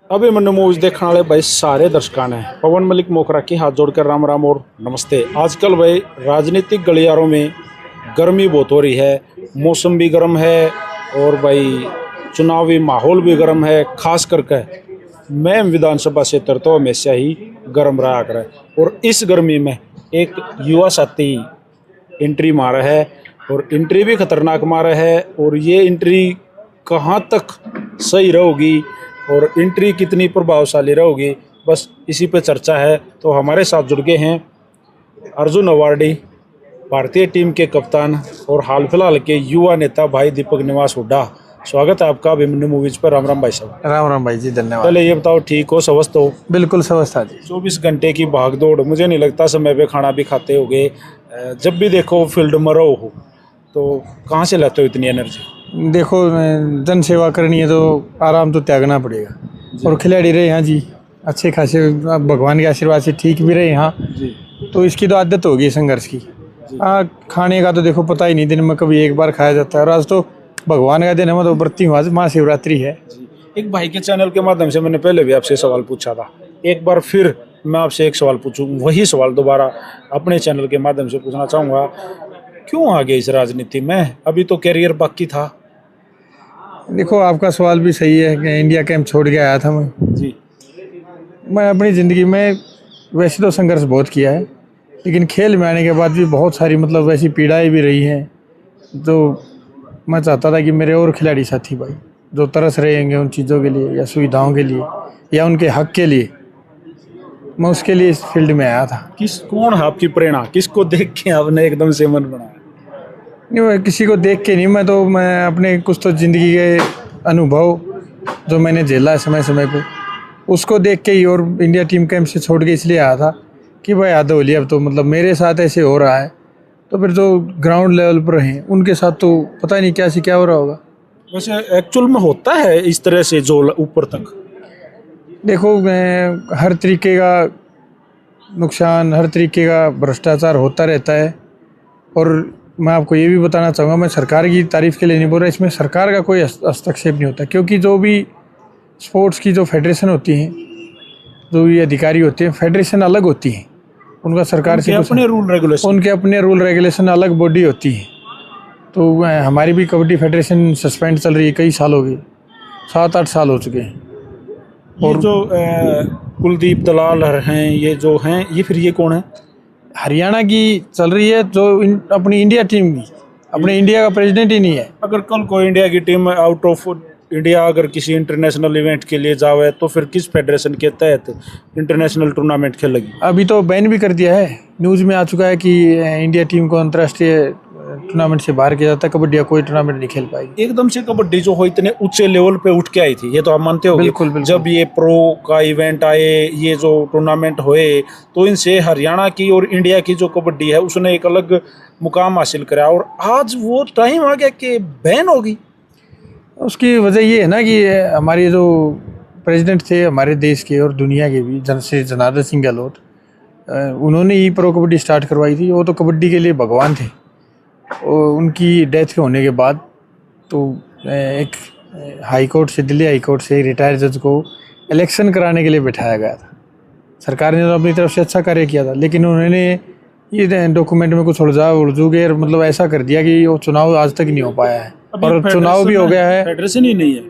Abhimanyu movies देखने वाले भाई सारे दर्शकों ने पवन मलिक मोखरा की हाथ जोड़कर राम राम और नमस्ते। आजकल भाई राजनीतिक गलियारों में गर्मी बहुत हो रही है, मौसम भी गर्म है और भाई चुनावी माहौल भी गर्म है। खास करके मैं विधानसभा क्षेत्र तो हमेशा ही गर्म रहा करे और इस गर्मी में एक युवा साथी एंट्री मारा है और एंट्री भी खतरनाक मारा है और ये एंट्री कहाँ तक सही रहेगी और एंट्री कितनी प्रभावशाली रहेगी, बस इसी पे चर्चा है। तो हमारे साथ जुड़ गए हैं अर्जुन अवार्डी, भारतीय टीम के कप्तान और हाल फिलहाल के युवा नेता भाई दीपक निवास हुड्डा। स्वागत है आपका अभिमन्यु मूवीज पर। राम राम भाई साहब। राम राम भाई जी, धन्यवाद। पहले ये बताओ, ठीक हो, स्वस्थ हो? बिल्कुल स्वस्थ जी। 24 घंटे की भाग दौड़, मुझे नहीं लगता समय पे खाना भी खाते होगे। जब भी देखो फील्ड में रहो हो, तो कहाँ से लाते हो इतनी एनर्जी? देखो, जन सेवा करनी है तो आराम तो त्यागना पड़ेगा और खिलाड़ी रहे यहाँ जी अच्छे खासे, भगवान के आशीर्वाद से ठीक भी रहे यहाँ जी। तो इसकी तो आदत होगी संघर्ष की। खाने का तो देखो पता ही नहीं, दिन में कभी एक बार खाया जाता है और आज तो भगवान का दिन है, मैं तो व्रती हूँ, आज महाशिवरात्रि है। एक भाई के चैनल के माध्यम से मैंने पहले भी आपसे सवाल पूछा था, एक बार फिर मैं आपसे एक सवाल पूछूं, वही सवाल दोबारा अपने चैनल के माध्यम से पूछना चाहूँगा, क्यों आ गए इस राजनीति में? अभी तो कैरियर बाकी था। देखो, आपका सवाल भी सही है कि इंडिया कैंप छोड़ के आया था मैं जी। मैं अपनी ज़िंदगी में वैसे तो संघर्ष बहुत किया है, लेकिन खेल में आने के बाद भी बहुत सारी मतलब वैसी पीड़ाएं भी रही हैं। तो मैं चाहता था कि मेरे और खिलाड़ी साथी भाई जो तरस रहेंगे उन चीज़ों के लिए या सुविधाओं के लिए या उनके हक के लिए, मैं उसके लिए इस फील्ड में आया था। कौन है आपकी प्रेरणा? किसको देख के आपने एकदम से मन बनाया? नहीं, मैं किसी को देख के नहीं, मैं अपने कुछ तो ज़िंदगी के अनुभव जो मैंने झेला है समय समय पे, उसको देख के ही और इंडिया टीम कैंप से छोड़ के इसलिए आया था कि भाई याद हो लिया, अब तो मतलब मेरे साथ ऐसे हो रहा है तो फिर जो ग्राउंड लेवल पर हैं उनके साथ तो पता ही नहीं क्या से क्या हो रहा होगा। वैसे एक्चुअल में होता है इस तरह से जो ऊपर तक? देखो, हर तरीके का नुकसान, हर तरीके का भ्रष्टाचार होता रहता है और मैं आपको ये भी बताना चाहूँगा, मैं सरकार की तारीफ़ के लिए नहीं बोल रहा, इसमें सरकार का कोई हस्तक्षेप नहीं होता, क्योंकि जो भी स्पोर्ट्स की जो फेडरेशन होती हैं, जो भी अधिकारी होते हैं, फेडरेशन अलग होती हैं, उनका सरकार से अपने रूल रेगुलेशन, उनके अपने रूल रेगुलेशन अलग बॉडी होती है। तो हमारी भी कबड्डी फेडरेशन सस्पेंड चल रही है, कई साल हो गए, 7-8 साल हो चुके हैं। और जो कुलदीप दलाल हैं, ये जो हैं, ये फिर ये कौन है? हरियाणा की चल रही है, जो अपनी इंडिया टीम की, अपने इंडिया का प्रेसिडेंट ही नहीं है। अगर कल को इंडिया की टीम आउट ऑफ इंडिया अगर किसी इंटरनेशनल इवेंट के लिए जावे तो फिर किस फेडरेशन के तहत इंटरनेशनल टूर्नामेंट खेलेगी? अभी तो बैन भी कर दिया है, न्यूज़ में आ चुका है कि इंडिया टीम को अंतर्राष्ट्रीय टूर्नामेंट से बाहर किया जाता है, कबड्डी या कोई टूर्नामेंट नहीं खेल पाएगी। एकदम से कबड्डी जो हो इतने ऊंचे लेवल पे उठ के आई थी, ये तो आप मानते हो? बिल्कुल बिल्कुल। जब ये प्रो का इवेंट आए, ये जो टूर्नामेंट हुए, तो इनसे हरियाणा की और इंडिया की जो कबड्डी है उसने एक अलग मुकाम हासिल करा और आज वो टाइम आ गया कि बैन होगी। उसकी वजह ये है ना कि हमारे जो प्रेसिडेंट थे हमारे देश के और दुनिया के भी, जनार्दन सिंह गहलोत, उन्होंने ही प्रो कबड्डी स्टार्ट करवाई थी। वो तो कबड्डी के लिए भगवान थे। और उनकी डेथ के होने के बाद तो एक हाई कोर्ट से, दिल्ली हाई कोर्ट से रिटायर्ड जज को इलेक्शन कराने के लिए बिठाया गया था। सरकार ने तो अपनी तरफ से अच्छा कार्य किया था, लेकिन उन्होंने ये डॉक्यूमेंट में कुछ उलझू गए, मतलब ऐसा कर दिया कि वो चुनाव आज तक नहीं हो पाया है। और चुनाव भी हो गया है, फेडरेशन ही नहीं है,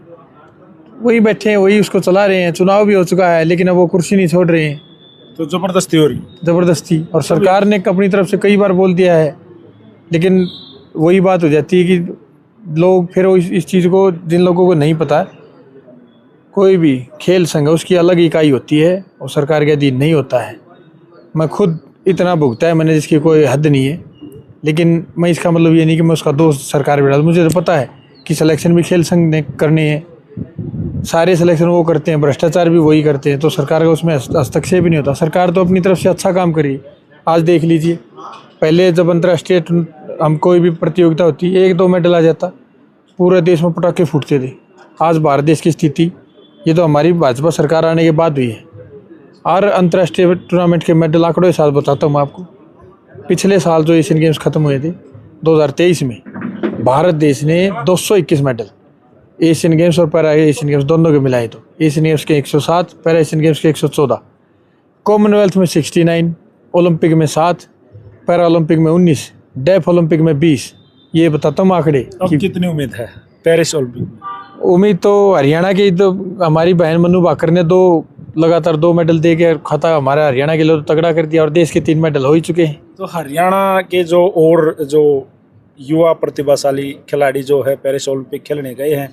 वही बैठे हैं, वही उसको चला रहे हैं। चुनाव भी हो चुका है, लेकिन अब वो कुर्सी नहीं छोड़ रहे हैं, तो जबरदस्ती हो रही, जबरदस्ती। और सरकार ने अपनी तरफ से कई बार बोल दिया है, लेकिन वही बात हो जाती है कि लोग फिर इस चीज़ को, जिन लोगों को नहीं पता, कोई भी खेल संघ है उसकी अलग इकाई होती है और सरकार के अधीन नहीं होता है। मैं खुद इतना भुगता है मैंने जिसकी कोई हद नहीं है, लेकिन मैं इसका मतलब ये नहीं कि मैं उसका दोस्त सरकार भी डाल। मुझे तो पता है कि सिलेक्शन भी खेल संघ ने करने हैं, सारे सिलेक्शन वो करते हैं, भ्रष्टाचार भी वही करते हैं, तो सरकार का उसमें हस्तक्षेप भी नहीं होता। सरकार तो अपनी तरफ से अच्छा काम करी। आज देख लीजिए, पहले जब अंतर्राष्ट्रीय हम कोई भी प्रतियोगिता होती, 1-2 मेडल आ जाता, पूरे देश में पटाखे फूटते थे। आज भारत देश की स्थिति, ये तो हमारी भाजपा सरकार आने के बाद हुई है। और अंतर्राष्ट्रीय टूर्नामेंट के मेडल आंकड़ों के साथ बताता हूँ मैं आपको। पिछले साल जो एशियन गेम्स खत्म हुए थे 2023 में, भारत देश ने 221 मेडल एशियन गेम्स और पैरा एशियन गेम्स दोनों के मिलाए तो एशियन गेम्स के 107, पैरा एशियन गेम्स के 114, कॉमनवेल्थ में 69, ओलंपिक में 7, पैरा ओलंपिक में 19, डेफ ओलंपिक में 20। ये बताता हूँ आंकड़े। अब कितनी उम्मीद है पेरिस ओलंपिक में? उम्मीद तो हरियाणा की, तो हमारी बहन मनु भाकर ने लगातार 2 मेडल दे के खाता हमारा हरियाणा के लिए तो तगड़ा कर दिया, और देश के 3 मेडल हो ही चुके हैं। तो हरियाणा के जो युवा प्रतिभाशाली खिलाड़ी जो है पेरिस ओलंपिक खेलने गए हैं,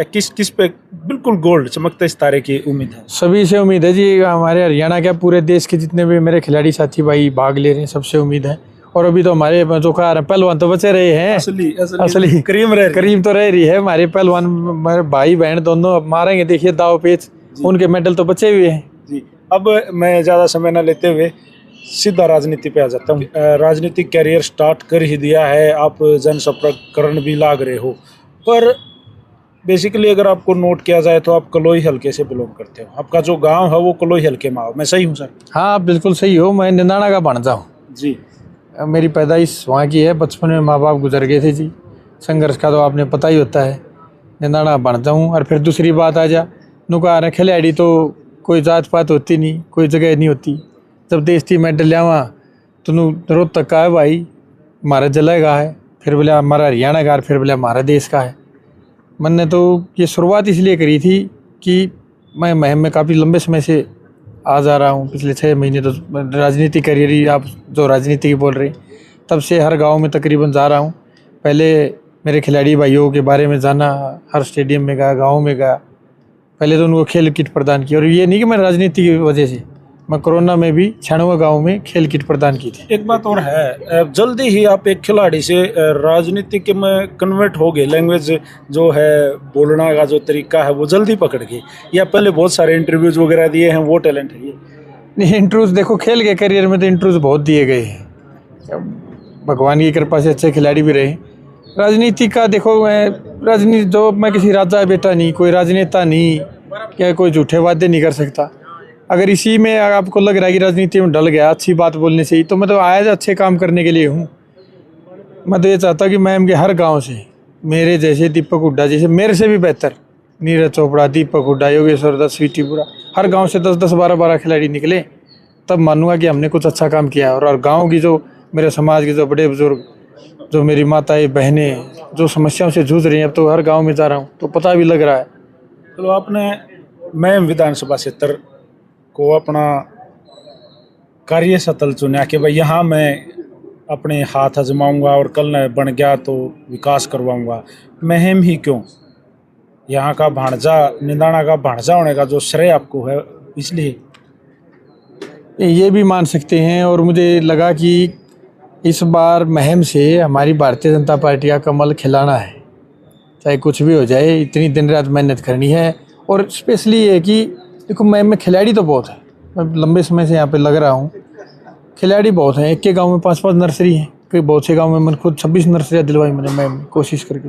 किस पे बिल्कुल गोल्ड चमकते सितारे की उम्मीद है? सभी से उम्मीद है जी, हमारे हरियाणा क्या पूरे देश के जितने भी मेरे खिलाड़ी साथी भाई भाग ले रहे हैं, सबसे उम्मीद है। और अभी तो हमारे जो कहा पहलवान तो बचे रहे हैं, असली करीम तो रह रही है। हमारे पहलवान, हमारे भाई बहन दोनों मारेंगे, देखिए दाव पेच, उनके मेडल तो बचे हुए हैं जी। अब मैं ज़्यादा समय न लेते हुए सीधा राजनीति पे आ जाता हूँ। राजनीतिक कैरियर स्टार्ट कर ही दिया है, आप जनसंपर्ककरण भी लाग रहे हो, पर बेसिकली अगर आपको नोट किया जाए तो आप कलोई हल्के से बिलोंग करते हो। आपका जो गांव है वो कलोई हल्के में, मैं सही हूँ सर? हाँ, आप बिल्कुल सही हो। मैं निंदाना का भांजा हूँ जी। मेरी पैदाइश वहाँ की है। बचपन में माँ बाप गुजर गए थे जी, संघर्ष का तो आपने पता ही होता है। निंदाना भांजा हूँ। और फिर दूसरी बात आ जा, नुका रहे खिलाड़ी तो कोई जात पात होती नहीं, कोई जगह नहीं होती। जब देश की मेडल लियावा तो रोज तक का है भाई, हमारा जलेगा है, फिर बोले हमारा हरियाणा का, फिर बोले हमारा देश का है। मैंने तो ये शुरुआत इसलिए करी थी कि मैं महम में काफ़ी लंबे समय से आ जा रहा हूँ, पिछले 6 महीने तो राजनीति करियर ही, आप जो राजनीति की बोल रहे हैं, तब से हर गांव में तकरीबन जा रहा हूँ। पहले मेरे खिलाड़ी भाइयों के बारे में जाना, हर स्टेडियम में गया, गाँव में गया, पहले तो उनको खेल किट प्रदान की। और ये नहीं कि मैं राजनीति की वजह से, मैं कोरोना में भी 96 गाँव में खेल किट प्रदान की थी। एक बात और है, जल्दी ही आप एक खिलाड़ी से राजनीतिक में कन्वर्ट हो गए, लैंग्वेज जो है बोलना का जो तरीका है वो जल्दी पकड़ गए, या पहले बहुत सारे इंटरव्यूज वगैरह दिए हैं, वो टैलेंट है ये? नहीं, इंटरव्यूज देखो, खेल के करियर में तो इंटरव्यूज बहुत दिए गए हैं, भगवान की कृपा से अच्छे खिलाड़ी भी रहे। राजनीति का देखो, मैं किसी राजा बेटा नहीं, कोई राजनेता नहीं, क्या कोई झूठे वादे नहीं कर सकता। अगर इसी में आपको लग रहा है कि राजनीति में डल गया अच्छी बात बोलने से ही, तो मैं तो आया अच्छे काम करने के लिए हूँ। मैं तो ये चाहता हूँ कि मैं इनके हर गांव से मेरे जैसे दीपक हुड्डा जैसे, मेरे से भी बेहतर नीरज चोपड़ा, दीपक हुड्डा, योगेश्वर दत्त, स्वीटीपुरा, हर गांव से 10-10, 12-12 खिलाड़ी निकले, तब मानूंगा कि हमने कुछ अच्छा काम किया। और गाँव की जो मेरे समाज के जो बड़े बुजुर्ग, जो मेरी माताएँ बहनें जो समस्याओं से जूझ रही हैं, अब तो हर गाँव में जा रहा हूँ तो पता भी लग रहा है। चलो, आपने मैं विधानसभा क्षेत्र को अपना कार्य स्थल चुना कि भाई यहाँ मैं अपने हाथ आजमाऊंगा और कल न बन गया तो विकास करवाऊंगा। महम ही क्यों? यहाँ का भांजा, निंदाना का भांजा होने का जो श्रेय आपको है, इसलिए ये भी मान सकते हैं। और मुझे लगा कि इस बार महम से हमारी भारतीय जनता पार्टी का कमल खिलाना है, चाहे कुछ भी हो जाए, इतनी दिन रात मेहनत करनी है। और स्पेशली ये कि देखो, महम में खिलाड़ी तो बहुत है, मैं लंबे समय से यहाँ पे लग रहा हूँ, खिलाड़ी बहुत हैं। एक के गांव में 5-5 नर्सरी हैं, कई बहुत से गांव में मैंने खुद 26 नर्सरियाँ दिलवाई मैंने महम में कोशिश करके।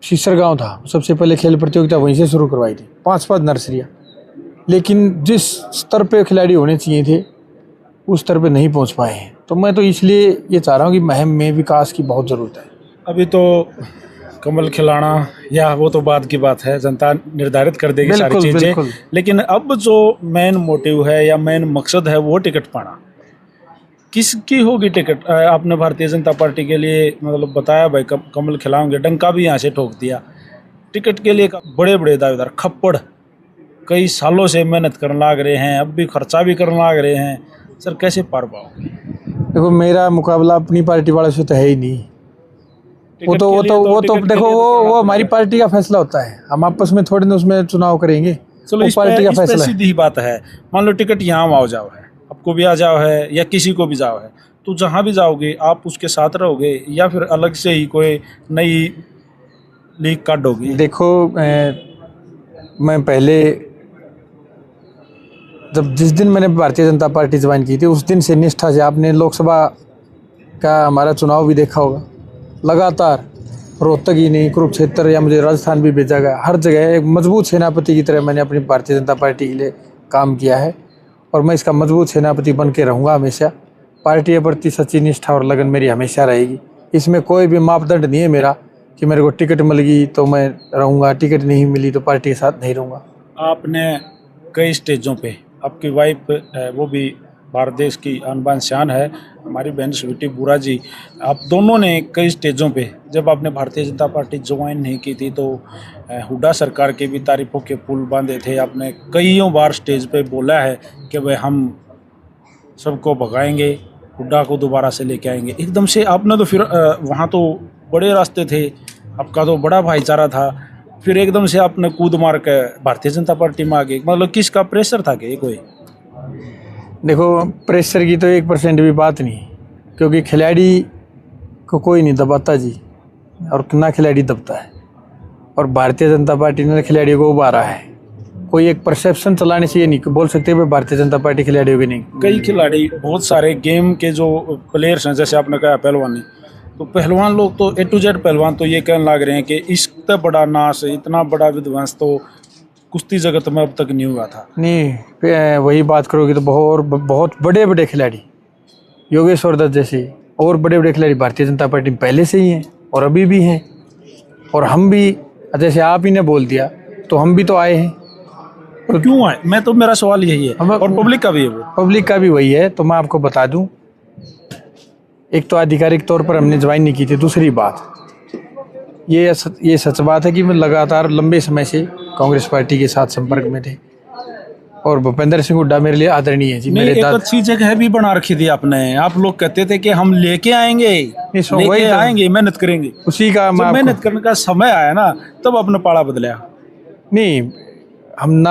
शीसर गांव था, सबसे पहले खेल प्रतियोगिता वहीं से शुरू करवाई थी, 5-5 नर्सरियाँ। लेकिन जिस स्तर पे खिलाड़ी होने चाहिए थे उस स्तर पे नहीं पहुँच पाए हैं। तो मैं तो इसलिए ये चाह रहा हूँ कि महम में विकास की बहुत ज़रूरत है। अभी तो कमल खिलाना या वो तो बाद की बात है, जनता निर्धारित कर देगी सारी चीजें। लेकिन अब जो मेन मोटिव है या मेन मकसद है वो टिकट पाना। किसकी होगी टिकट? आपने भारतीय जनता पार्टी के लिए मतलब बताया भाई कमल खिलाओगे, डंका भी यहाँ से ठोक दिया। टिकट के लिए बड़े बड़े दावेदार खप्पड़ कई सालों से मेहनत करने लाग रहे हैं, अब भी खर्चा भी करने लाग रहे हैं। सर कैसे पार पाओगे? देखो, मेरा मुकाबला अपनी पार्टी वालों से तो है ही नहीं। वो तो देखो, वो हमारी पार्टी का फैसला होता है, हम आपस में थोड़े ना उसमें चुनाव करेंगे। चलो, इस पार्टी का फैसला सीधी ही बात है। मान लो टिकट यहाँ आओ जाओ है, आपको भी आ जाओ है या किसी को भी जाओ है, तो जहाँ भी जाओगे आप उसके साथ रहोगे या फिर अलग से ही कोई नई लीग काटोगे? देखो, मैं पहले जिस दिन मैंने भारतीय जनता पार्टी ज्वाइन की थी उस दिन से निष्ठा से, आपने लोकसभा का हमारा चुनाव भी देखा होगा, लगातार रोहतक ही नहीं, कुरुक्षेत्र या मुझे राजस्थान भी भेजा गया, हर जगह एक मजबूत सेनापति की तरह मैंने अपनी भारतीय जनता पार्टी के लिए काम किया है। और मैं इसका मजबूत सेनापति बन के रहूँगा हमेशा। पार्टी के प्रति सच्ची निष्ठा और लगन मेरी हमेशा रहेगी। इसमें कोई भी मापदंड नहीं है मेरा कि मेरे को टिकट मिल गई तो मैं रहूँगा, टिकट नहीं मिली तो पार्टी के साथ नहीं रहूँगा। आपने कई स्टेजों पे, आपकी वाइफ वो भी भारत देश की आन बान शान है, हमारी बहन स्वीटी बुरा जी, आप दोनों ने कई स्टेजों पे, जब आपने भारतीय जनता पार्टी ज्वाइन नहीं की थी तो हुड्डा सरकार के भी तारीफों के पुल बांधे थे। आपने कईयों बार स्टेज पे बोला है कि भाई हम सबको भगाएंगे, हुड्डा को दोबारा से लेके आएंगे। एकदम से आपने तो फिर वहाँ तो बड़े रास्ते थे, आपका तो बड़ा भाईचारा था, फिर एकदम से आपने कूद मार के भारतीय जनता पार्टी में आ गए। मतलब किसका प्रेशर था कि कोई? देखो, प्रेशर की तो 1% भी बात नहीं, क्योंकि खिलाड़ी को कोई नहीं दबाता जी, और ना खिलाड़ी दबता है। और भारतीय जनता पार्टी ने खिलाड़ियों को उबारा है। कोई एक परसेप्शन चलाने से ये नहीं बोल सकते भाई भारतीय जनता पार्टी खिलाड़ियों की नहीं। कई खिलाड़ी, बहुत सारे गेम के जो प्लेयर्स हैं, जैसे आपने कहा पहलवानी, तो पहलवान लोग तो A to Z पहलवान तो ये कहने लग रहे हैं कि इससे बड़ा नाश, इतना बड़ा विध्वंस तो कुश्ती जगत में अब तक नहीं हुआ था। नहीं, वही बात करोगे तो बहुत बड़े बड़े खिलाड़ी, योगेश्वर दत्त जैसे और बड़े बड़े खिलाड़ी भारतीय जनता पार्टी में पहले से ही हैं और अभी भी हैं। और हम भी, जैसे आप ही ने बोल दिया, तो हम भी तो आए हैं। तो क्यों आए? मैं तो, मेरा सवाल यही है, और पब्लिक का भी है, वो पब्लिक का भी वही है। तो मैं आपको बता दूं, एक तो आधिकारिक तौर पर हमने ज्वाइन नहीं की थी। दूसरी बात ये सच बात है कि मैं लगातार लंबे समय से कांग्रेस पार्टी के साथ संपर्क में थे, और भूपेंद्र सिंह हुड्डा मेरे लिए आदरणीय है जी। मेरे एक अच्छी जगह भी बना रखी थी आपने। आप लोग कहते थे कि हम लेके आएंगे, लेके आएंगे, मेहनत करेंगे। उसी का मेहनत करने का समय आया ना, तब अपना पाला बदला। नहीं,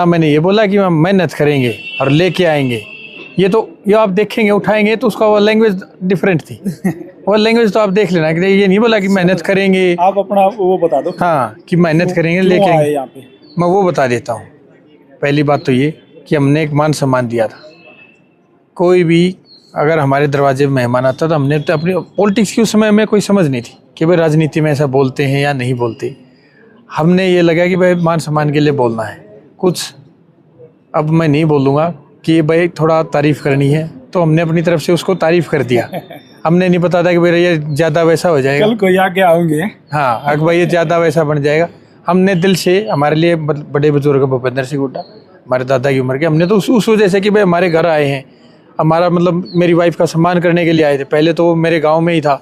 मैंने ये बोला कि हम मेहनत करेंगे और लेके आएंगे। ये आप देखेंगे, उठाएंगे तो उसका वो लैंग्वेज डिफरेंट थी। वो लैंग्वेज तो आप देख लेना कि ये नहीं बोला कि मेहनत करेंगे। आप अपना वो बता दो। हाँ, कि मेहनत करेंगे, लेके आएंगे। यहाँ पे मैं वो बता देता हूँ। पहली बात तो ये कि हमने एक मान सम्मान दिया था। कोई भी अगर हमारे दरवाजे में मेहमान आता तो हमने तो अपनी पॉलिटिक्स की उस समय में कोई समझ नहीं थी कि भाई राजनीति में ऐसा बोलते हैं या नहीं बोलते। हमने ये लगा कि भाई मान सम्मान के लिए बोलना है कुछ। अब मैं नहीं बोलूँगा कि भाई थोड़ा तारीफ़ करनी है, तो हमने अपनी तरफ से उसको तारीफ़ कर दिया। हमने नहीं पता था कि भाई ये ज़्यादा वैसा हो जाएगा, कल कोई आके आओगे। हाँ, अगर भाई ये ज़्यादा वैसा बन जाएगा। हमने दिल से, हमारे लिए बड़े बुजुर्ग भूपेंद्र सिंह हुड्डा हमारे दादा की उम्र के, हमने तो उस वजह से कि भाई हमारे घर आए हैं, हमारा मतलब मेरी वाइफ का सम्मान करने के लिए आए थे। पहले तो वो मेरे गाँव में ही था,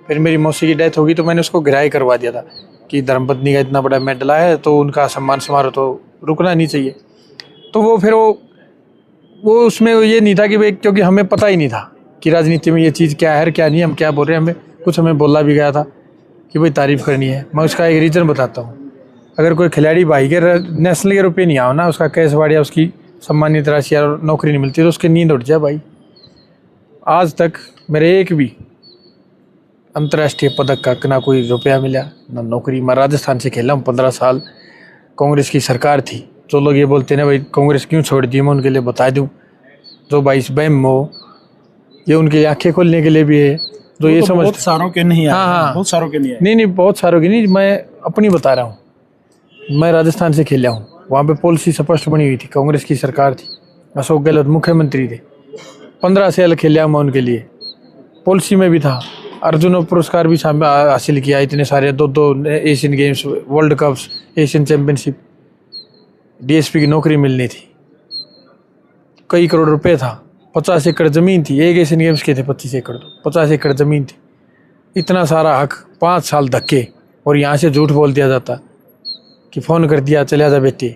फिर मेरी मौसी की डेथ होगी तो मैंने उसको गिराई करवा दिया था कि धर्मपत्नी का इतना बड़ा मेडल आया है तो उनका सम्मान समारोह तो रुकना नहीं चाहिए। तो वो फिर वो उसमें ये नहीं था कि भाई, क्योंकि हमें पता ही नहीं था कि राजनीति में ये चीज़ क्या है क्या नहीं, हम क्या बोल रहे हैं। हमें बोला भी गया था कि भाई तारीफ़ करनी है। मैं उसका एक रीज़न बताता हूँ। अगर कोई खिलाड़ी भाई के नेशनल के रुपये नहीं आओ ना, उसका कैश वाड़ या उसकी सम्मानित राशि या नौकरी नहीं मिलती तो उसकी नींद उठ जाए भाई। आज तक मेरे एक भी अंतर्राष्ट्रीय पदक का ना कोई रुपया मिला, ना नौकरी। मैं राजस्थान से खेला हूँ 15 साल, कांग्रेस की सरकार थी। जो लोग ये बोलते हैं ना भाई कांग्रेस क्यों छोड़ दी, मैं उनके लिए बता दूं, जो भाई इस बैम हो, ये उनकी आंखें खोलने के लिए भी है। जो ये समझ, बहुत सारों के नहीं है। हाँ, बहुत सारों के नहीं है। नहीं, बहुत सारों की नहीं, मैं अपनी बता रहा हूँ। मैं राजस्थान से खेला हूँ, वहाँ पे पॉलिसी स्पष्ट बनी हुई थी, कांग्रेस की सरकार थी, अशोक गहलोत मुख्यमंत्री थे। 15 साल खेला मैं उनके लिए, पॉलिसी में भी था। अर्जुन पुरस्कार भी हासिल किया, इतने सारे, 2 Asian games, world cups, Asian championship. DSP की नौकरी मिलनी थी, कई करोड़ रुपए था, 50 एकड़ ज़मीन थी। एक एशियन गेम्स के थे 25 एकड़, तो 50 एकड़ ज़मीन थी। इतना सारा हक, 5 साल धक्के, और यहाँ से झूठ बोल दिया जाता कि फ़ोन कर दिया चले जा बेटे,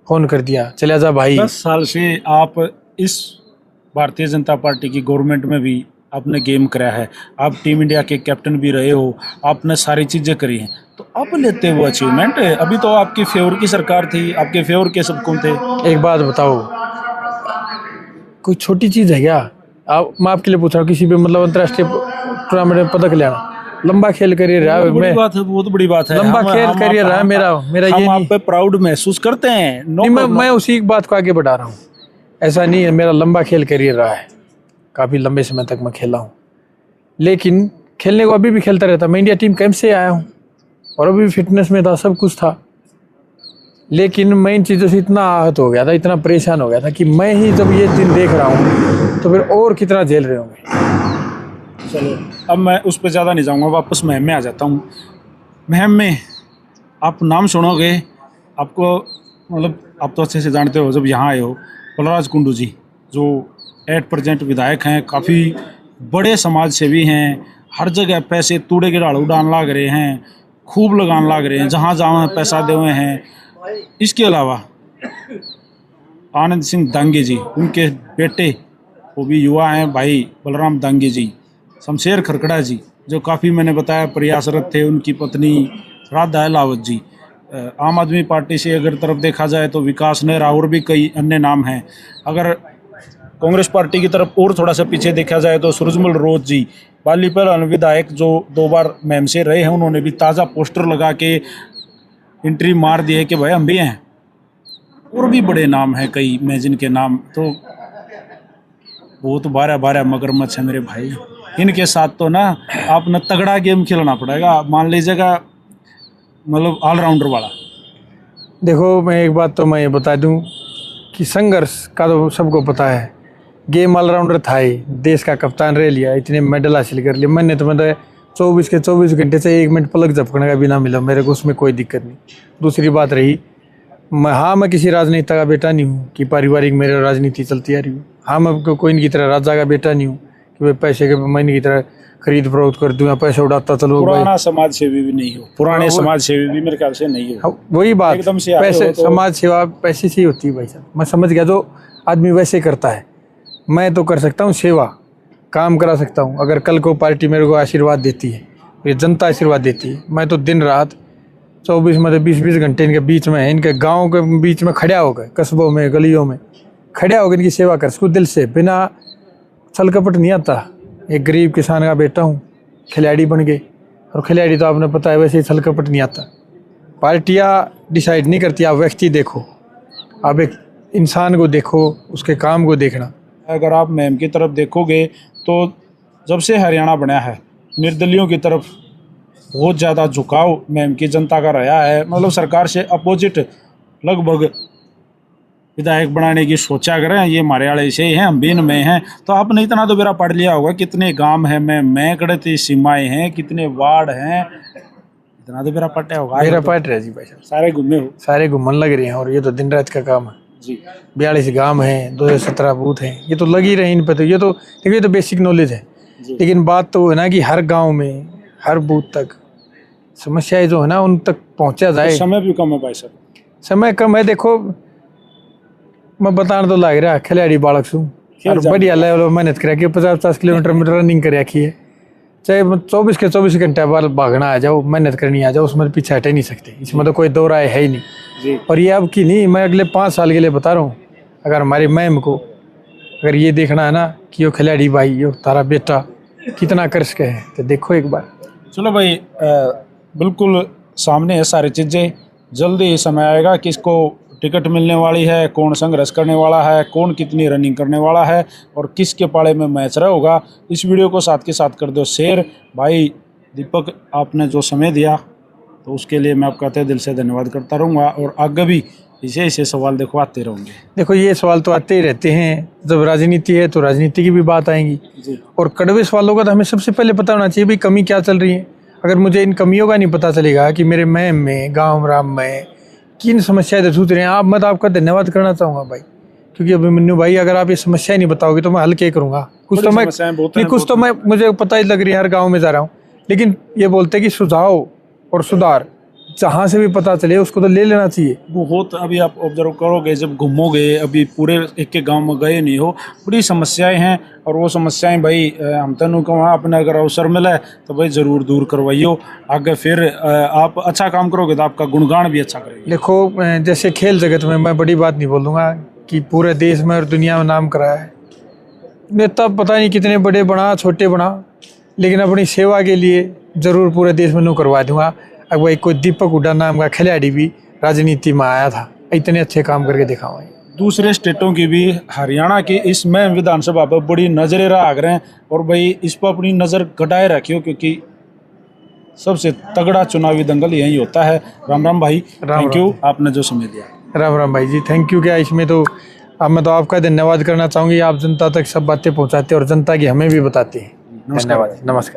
फ़ोन कर दिया चले जा भाई। 10 साल से आप इस भारतीय जनता पार्टी की गवर्नमेंट में भी आपने गेम कराया है, आप टीम इंडिया के कैप्टन भी रहे हो, आपने सारी चीज़ें करी हैं, तो अब लेते वो अचीवमेंट। अभी तो आपकी फेवर की सरकार थी, आपके फेवर के सब कौन थे? एक बात बताओ, कोई छोटी चीज़ है क्या? मैं आपके लिए पूछ रहा हूँ, किसी भी मतलब अंतर्राष्ट्रीय टूर्नामेंट में पदक लेना, लंबा खेल करियर रहा है। बड़ी बात है, बहुत बड़ी बात है। लंबा खेल करियर रहा है मेरा ये हम आप पे प्राउड महसूस करते हैं। मैं उसी बात को आगे बढ़ा रहा हूँ। ऐसा नहीं है, मेरा लंबा खेल करियर रहा है, काफ़ी लंबे समय तक मैं खेला हूँ, लेकिन खेलने को अभी भी खेलता रहता। मैं इंडिया टीम कैंप से आया हूँ और अभी भी फिटनेस में था, सब कुछ था, लेकिन मैं इन चीज़ों से इतना आहत हो गया था, इतना परेशान हो गया था कि मैं ही जब ये दिन देख रहा हूँ तो फिर और कितना झेल रहे होंगे। चलो, अब मैं उस पर ज़्यादा नहीं जाऊँगा, वापस मैं आ जाता हूँ। मुहिम में आप नाम सुनोगे, आपको मतलब आप तो अच्छे से जानते हो जब यहाँ आए हो, बलराज कुंडू जी जो एट प्रेजेंट विधायक हैं, काफ़ी बड़े समाज सेवी हैं, हर जगह पैसे तूड़े के डाल उड़ान लाग रहे हैं, खूब लगान लाग रहे हैं, जहाँ जहाँ पैसा दे हुए हैं। इसके अलावा आनंद सिंह दांगे जी, उनके बेटे वो भी युवा हैं भाई बलराम दांगे जी, शमशेर खरकड़ा जी जो काफ़ी मैंने बताया प्रयासरत थे, उनकी पत्नी राधा अलावत जी। आम आदमी पार्टी से अगर तरफ देखा जाए तो विकास नेहरा और भी कई अन्य नाम हैं। अगर कांग्रेस पार्टी की तरफ और थोड़ा सा पीछे देखा जाए तो सूरजमल रोज जी, बाली पहलवान विधायक जो 2 बार मैम से रहे हैं, उन्होंने भी ताज़ा पोस्टर लगा के एंट्री मार दी है कि भाई हम भी हैं। और भी बड़े नाम हैं कई, मैं जिनके नाम तो बहुत 12 मगरमच्छ है मेरे भाई। इनके साथ तो ना आपने तगड़ा गेम खेलना पड़ेगा, मान लीजिएगा मतलब ऑलराउंडर वाला। देखो मैं एक बात तो मैं ये बता दूं कि संघर्ष का तो सबको पता है, गेम ऑलराउंडर था ही, देश का कप्तान रह लिया, इतने मेडल हासिल कर लिए। मैंने तो मतलब 24 के 24 घंटे से 1 मिनट पलक झपकने का भी ना मिला मेरे को, उसमें कोई दिक्कत नहीं। दूसरी बात रही, मैं किसी राजनेता का बेटा नहीं हूँ कि पारिवारिक मेरे राजनीति चलती आ रही हूँ। मैं कोई इनकी तरह राजा का बेटा नहीं हूँ कि भाई पैसे के मैं इनकी तरह खरीद फरोख्त कर दूँ या पैसे उड़ाता चलो। पुराना समाज सेवी भी नहीं हो, पुराने समाज सेवी भी मेरे ख्याल से नहीं हो। वही बात, एकदम से पैसे तो समाज सेवा पैसे से ही होती है भाई साहब। मैं समझ गया, जो आदमी वैसे करता है मैं तो कर सकता हूँ सेवा, काम करा सकता हूँ। अगर कल को पार्टी मेरे को आशीर्वाद देती है, ये जनता आशीर्वाद देती है, मैं तो दिन रात 24 मतलब 20-20 घंटे इनके बीच में, इनके गाँव के बीच में खड़ा होकर, कस्बों में गलियों में खड़ा होकर इनकी सेवा कर सकूँ दिल से, बिना छल कपट नहीं आता। एक गरीब किसान का बेटा हूँ, खिलाड़ी बन गए, और खिलाड़ी तो आपने पता है वैसे ही छल कपट नहीं आता। पार्टियाँ डिसाइड नहीं करती, आप व्यक्ति देखो, आप एक इंसान को देखो, उसके काम को देखना। अगर आप मैम की तरफ देखोगे तो जब से हरियाणा बना है निर्दलियों की तरफ बहुत ज़्यादा झुकाव मैम की जनता का रहा है। मतलब सरकार से अपोजिट लगभग विधायक बनाने की सोचा करें, ये हमारे वाले से ही हैं, हम भी इनमें हैं। तो आपने इतना तो मेरा पढ़ लिया होगा, कितने गांव हैं, मैं कड़ती सीमाएँ हैं, कितने वार्ड हैं, इतना तो मेरा पढ़ा होगा। मेरा पढ़ रहे जी भाई साहब, सारे घूमे हो, सारे घूमन लग रहे हैं, और ये तो दिन रात का काम है जी। 42 गांव हैं, 217 बूथ हैं, ये तो लग ही रहे हैं इन पे। तो ये तो देखिए, ये तो बेसिक नॉलेज है। लेकिन बात तो है ना कि हर गांव में हर बूथ तक समस्याएं जो है ना उन तक पहुंचा जाए। समय भी कम है भाई साहब, समय कम है। देखो मैं बताना तो लग रहा, खिलाड़ी बालक छूँ, बढ़िया लेवल मेहनत कर रखी है, 50-50 किलोमीटर में रनिंग कर रखी है, चाहे 24 के 24 घंटे बाद भागना आ जाओ, मेहनत करनी आ जाओ, उसमें पीछे हटे नहीं सकते, इसमें तो कोई दो राय है ही नहीं जी। और ये अब की नहीं, मैं अगले 5 साल के लिए बता रहा हूँ। अगर हमारी मैम को अगर ये देखना है ना कि यो खिलाड़ी भाई, यो तारा बेटा कितना कर्ज के है, तो देखो एक बार। चलो भाई, बिल्कुल सामने है सारी चीज़ें, जल्दी ही समय आएगा किसको टिकट मिलने वाली है, कौन संघर्ष करने वाला है, कौन कितनी रनिंग करने वाला है और किसके पाले में मैच रहा होगा। इस वीडियो को साथ के साथ कर दो शेयर। भाई दीपक, आपने जो समय दिया तो उसके लिए मैं आपका तहे दिल से धन्यवाद करता रहूँगा और आगे भी ऐसे सवाल देखो आते रहेंगे। देखो ये सवाल तो आते ही रहते हैं, जब राजनीति है तो राजनीति की भी बात आएंगी जी। और कड़वे सवालों का तो हमें सबसे पहले पता होना चाहिए भाई कमी क्या चल रही है। अगर मुझे इन कमियों का नहीं पता चलेगा कि मेरे मैम में, गाँव राम में किन समस्याएं जूझ रहे हैं, मैं तो आपका धन्यवाद करना चाहूँगा भाई, क्योंकि अभिमन्यु भाई अगर आप ये समस्याएं नहीं बताओगे तो मैं हल क्या करूँगा। कुछ तो मैं मुझे पता ही लग रही है, हर गाँव में जा रहा हूँ, लेकिन ये बोलते कि सुझाव और सुधार जहाँ से भी पता चले उसको तो ले लेना चाहिए। बहुत अभी आप ऑब्जर्व करोगे, जब घूमोगे, अभी पूरे एक गांव में गए नहीं हो, बड़ी समस्याएं हैं और वो समस्याएं भाई हम तनु को वहाँ अपने अगर अवसर मिले तो भाई ज़रूर दूर करवाइयो। आगे फिर आप अच्छा काम करोगे तो आपका गुणगान भी अच्छा करेगा। देखो जैसे खेल जगत में मैं बड़ी बात नहीं बोलूँगा कि पूरे देश में और दुनिया में नाम करा है नेता, पता नहीं कितने बड़े बना छोटे बना, लेकिन अपनी सेवा के लिए ज़रूर पूरे देश में नू करवा दूँगा। अब भाई कोई दीपक हुड्डा नाम का खिलाड़ी भी राजनीति में आया था, इतने अच्छे काम करके दिखावा। दूसरे स्टेटों की भी हरियाणा की इस में विधानसभा पर बड़ी नजरें रख रहे हैं और भाई इस पर अपनी नज़र गटाए रखियो, क्योंकि सबसे तगड़ा चुनावी दंगल यही होता है। राम राम भाई, थैंक यू आपने जो समय दिया। राम राम भाई जी, थैंक यू। क्या इसमें तो अब मैं तो आपका धन्यवाद करना चाहूँगी, आप जनता तक सब बातें पहुँचाते और जनता की हमें भी बताते हैं। धन्यवाद, नमस्कार।